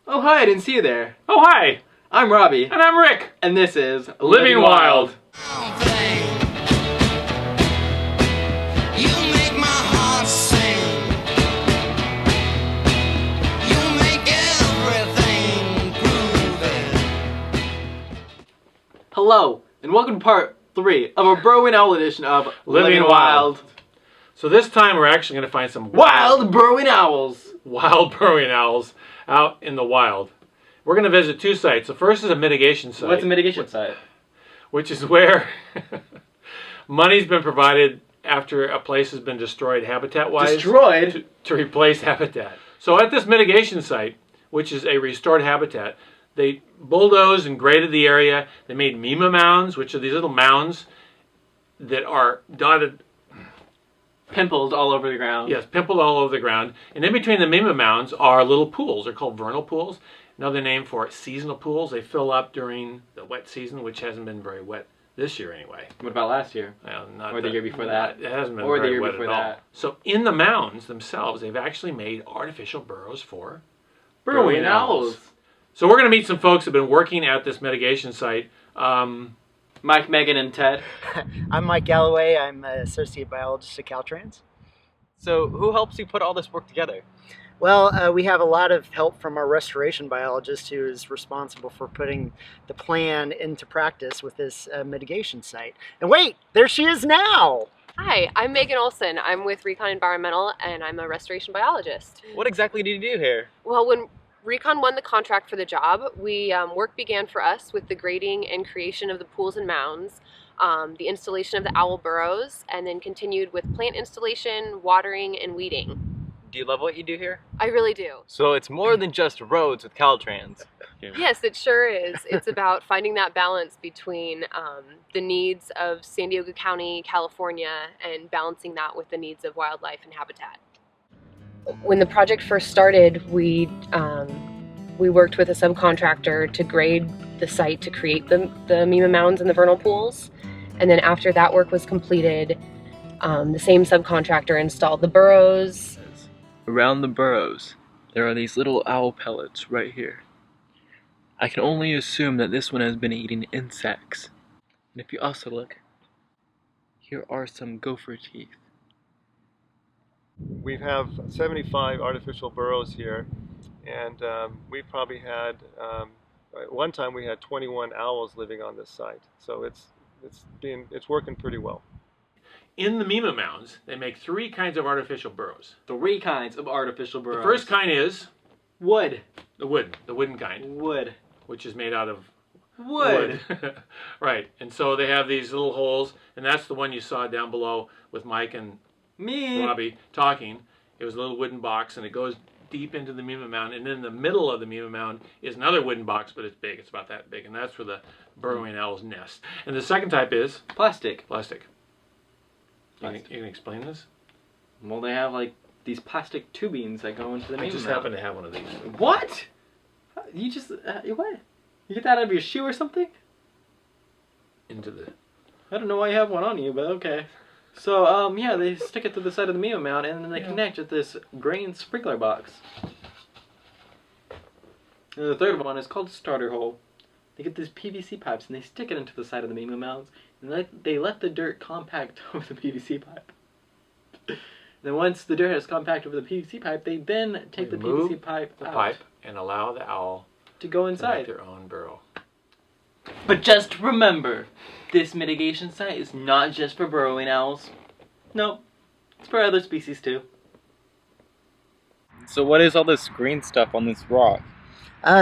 Oh hi, I didn't see you there. Oh hi! I'm Robbie. And I'm Rick! And this is Living Wild. Hello, and welcome to part 3 of our Burrowing Owl edition of Living Wild. So this time we're actually going to find some wild burrowing owls. Wild burrowing owls out in the wild. We're going to visit 2 sites. The first is a mitigation site. What's a mitigation site? Which is where money's been provided after a place has been destroyed habitat-wise. Destroyed? To replace habitat. So at this mitigation site, which is a restored habitat, they bulldozed and graded the area. They made mima mounds, which are these little mounds that are dotted. Pimpled all over the ground. Yes, pimpled all over the ground. And in between the mima mounds are little pools. They're called vernal pools. Another name for it, seasonal pools. They fill up during the wet season, which hasn't been very wet this year anyway. What about last year? Well, or the year before that? It hasn't been very wet at all. So in the mounds themselves, they've actually made artificial burrows for burrowing owls. So we're going to meet some folks who have been working at this mitigation site. Mike, Megan, and Ted. I'm Mike Galloway. I'm an associate biologist at Caltrans. So who helps you put all this work together? Well, we have a lot of help from our restoration biologist who is responsible for putting the plan into practice with this mitigation site. And wait, there she is now! Hi, I'm Megan Olson. I'm with Recon Environmental and I'm a restoration biologist. What exactly do you do here? Well, when Recon won the contract for the job, work began for us with the grading and creation of the pools and mounds, the installation of the owl burrows, and then continued with plant installation, watering, and weeding. Do you love what you do here? I really do. So it's more than just roads with Caltrans. Yes, it sure is. It's about finding that balance between the needs of San Diego County, California, and balancing that with the needs of wildlife and habitat. When the project first started, we worked with a subcontractor to grade the site to create the mima mounds and the vernal pools. And then after that work was completed, the same subcontractor installed the burrows. Around the burrows, there are these little owl pellets right here. I can only assume that this one has been eating insects. And if you also look, here are some gopher teeth. We have 75 artificial burrows here, and we probably had, one time we had 21 owls living on this site. So it's working pretty well. In the mima mounds, they make 3 kinds of artificial burrows. 3 kinds of artificial burrows. The first kind is wood. The wooden kind. Wood. Which is made out of wood. Right. And so they have these little holes, and that's the one you saw down below with Mike and Robbie talking. It was a little wooden box, and it goes deep into the mima mound, and in the middle of the mima mound is another wooden box, but it's big. It's about that big, and that's where the burrowing owl's nest. And the second type is plastic. Plastic. You can explain this? Well, they have like these plastic tubings that go into the mima mound. I just happen to have one of these. What? You just what? You get that out of your shoe or something? Into the... I don't know why you have one on you, but okay. So, yeah, they stick it to the side of the mima mound, and then they connect with this grain sprinkler box. And the third one is called starter hole. They get these PVC pipes, and they stick it into the side of the mima mounds, and they let the dirt compact over the PVC pipe. Then once the dirt has compacted over the PVC pipe, they then take the PVC pipe out and allow the owl to go inside. To make their own burrow. But just remember, this mitigation site is not just for burrowing owls. Nope, it's for other species too. So what is all this green stuff on this rock?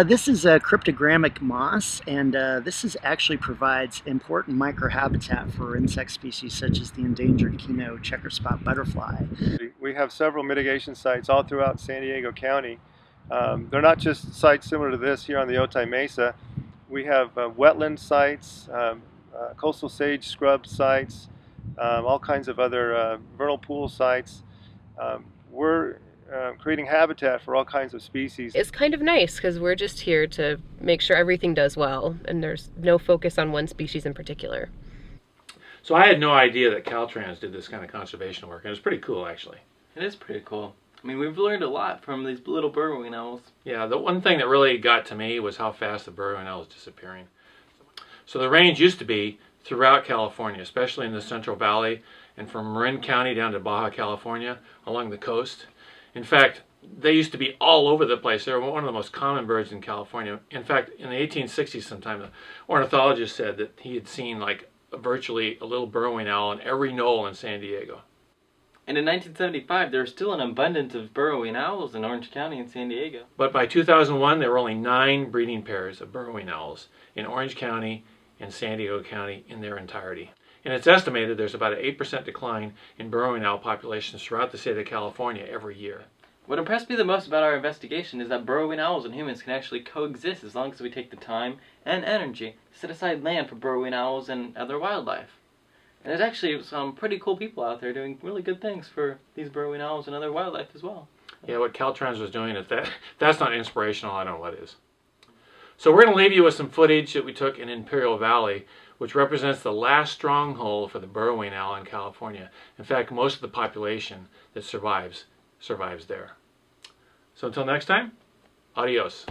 This is a cryptogamic moss, and this actually provides important microhabitat for insect species such as the endangered Kino checker spot butterfly. We have several mitigation sites all throughout San Diego County. They're not just sites similar to this here on the Otay Mesa. We have wetland sites, coastal sage scrub sites, all kinds of other vernal pool sites. We're creating habitat for all kinds of species. It's kind of nice because we're just here to make sure everything does well and there's no focus on one species in particular. So I had no idea that Caltrans did this kind of conservation work, and it's pretty cool actually. It is pretty cool. I mean, we've learned a lot from these little burrowing owls. Yeah, the one thing that really got to me was how fast the burrowing owl is disappearing. So the range used to be throughout California, especially in the Central Valley and from Marin County down to Baja California along the coast. In fact, they used to be all over the place. They were one of the most common birds in California. In fact, in the 1860s sometime, the ornithologist said that he had seen like virtually a little burrowing owl in every knoll in San Diego. And in 1975, there was still an abundance of burrowing owls in Orange County and San Diego. But by 2001, there were only 9 breeding pairs of burrowing owls in Orange County and San Diego County in their entirety. And it's estimated there's about an 8% decline in burrowing owl populations throughout the state of California every year. What impressed me the most about our investigation is that burrowing owls and humans can actually coexist as long as we take the time and energy to set aside land for burrowing owls and other wildlife. And there's actually some pretty cool people out there doing really good things for these burrowing owls and other wildlife as well. Yeah, what Caltrans was doing, if that's not inspirational, I don't know what is. So we're going to leave you with some footage that we took in Imperial Valley, which represents the last stronghold for the burrowing owl in California. In fact, most of the population that survives there. So until next time, adios.